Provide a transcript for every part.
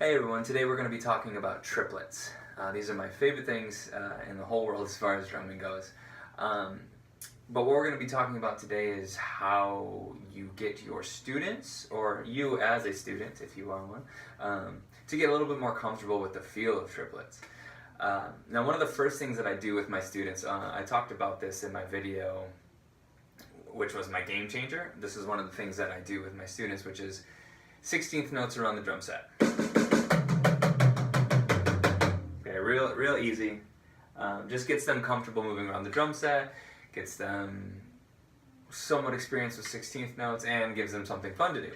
Hey everyone, today we're going to be talking about triplets. These are my favorite things in the whole world as far as drumming goes. But what we're going to be talking about today is how you get your students, or you as a student, if you are one, to get a little bit more comfortable with the feel of triplets. Now, one of the first things that I do with my students, I talked about this in my video, which was my game changer. This is one of the things that I do with my students, which is 16th notes around the drum set. Okay, real easy. Just gets them comfortable moving around the drum set, gets them somewhat experienced with 16th notes, and gives them something fun to do.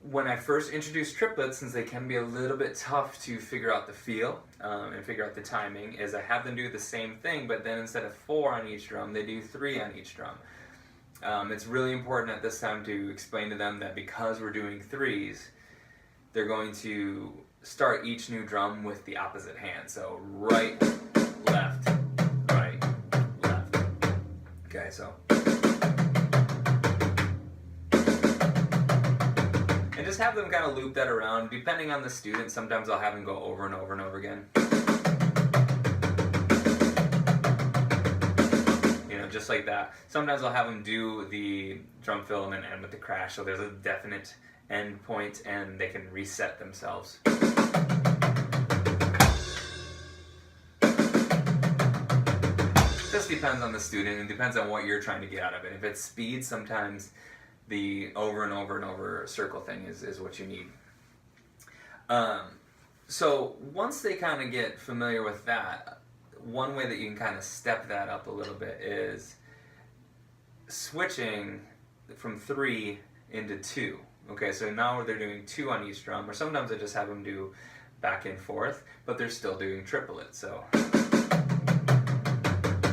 When I first introduce triplets, since they can be a little bit tough to figure out the feel and figure out the timing, is I have them do the same thing, but then instead of 4 on each drum, they do 3 on each drum. It's really important at this time to explain to them that because we're doing 3s, they're going to start each new drum with the opposite hand. So right, left, right, left. Okay, so. And just have them kind of loop that around. Depending on the student, sometimes I'll have them go over and over and over again. Just like that. Sometimes I'll have them do the drum fill and then end with the crash, so there's a definite end point and they can reset themselves. Just depends on the student and depends on what you're trying to get out of it. If it's speed, sometimes the over and over and over circle thing is what you need. So once they kind of get familiar with that, one way that you can kind of step that up a little bit is switching from 3 into 2. Okay, so now they're doing 2 on each drum, or sometimes I just have them do back and forth, but they're still doing triplets. So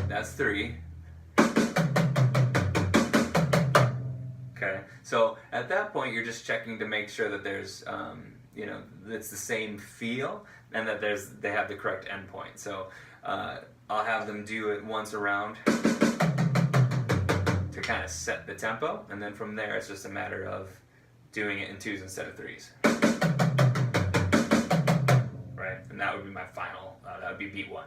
that's 3. Okay, so at that point you're just checking to make sure that there's it's the same feel and that they have the correct endpoint. So I'll have them do it once around to kind of set the tempo, and then from there it's just a matter of doing it in 2s instead of 3s. Right, and that would be my final, that would be beat 1.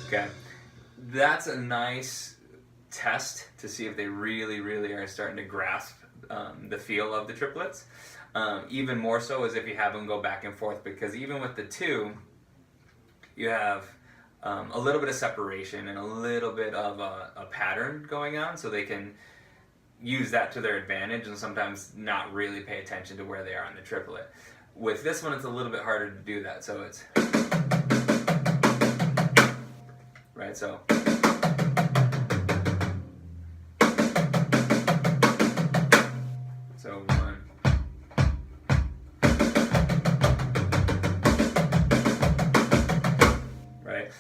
Okay, that's a nice test to see if they really are starting to grasp the feel of the triplets. Even more so is if you have them go back and forth, because even with the 2, you have a little bit of separation and a little bit of a pattern going on, so they can use that to their advantage and sometimes not really pay attention to where they are on the triplet. With this one, it's a little bit harder to do that, so it's right, so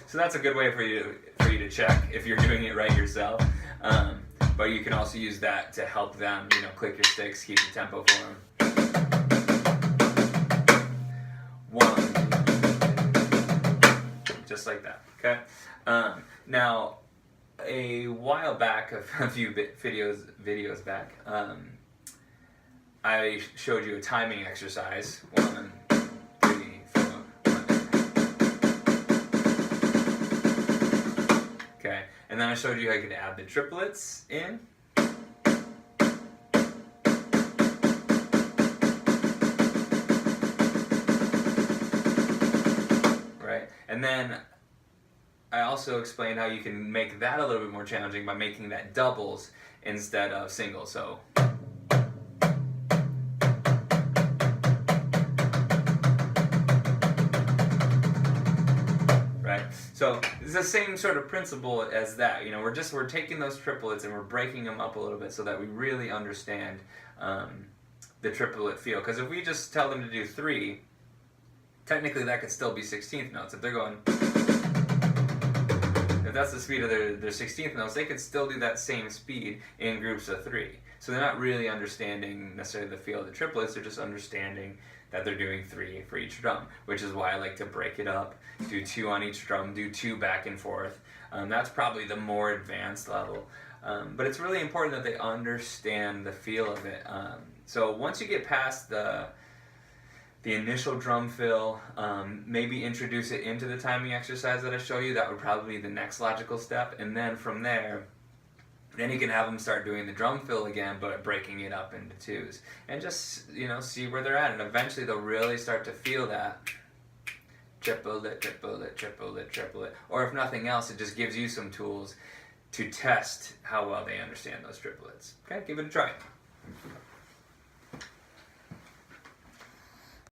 So that's a good way for you to check if you're doing it right yourself. But you can also use that to help them, click your sticks, keep the tempo for them. 1, just like that. Okay. Now, a while back, a few videos back, I showed you a timing exercise. 1, 3, 4. Okay, and then I showed you how you could add the triplets in. Right, and then I also explained how you can make that a little bit more challenging by making that doubles instead of singles. So So it's the same sort of principle as that. We're taking those triplets and we're breaking them up a little bit so that we really understand the triplet feel. Because if we just tell them to do 3, technically that could still be 16th notes. If they're going, if that's the speed of their 16th notes, they could still do that same speed in groups of 3. So they're not really understanding necessarily the feel of the triplets, they're just understanding that they're doing 3 for each drum, which is why I like to break it up, do 2 on each drum, do 2 back and forth. That's probably the more advanced level. But it's really important that they understand the feel of it. So once you get past the initial drum fill, maybe introduce it into the timing exercise that I show you. That would probably be the next logical step. And then from there, then you can have them start doing the drum fill again, but breaking it up into twos. And just, see where they're at. And eventually they'll really start to feel that triplet, triplet, triplet, triplet. Or if nothing else, it just gives you some tools to test how well they understand those triplets. Okay, give it a try.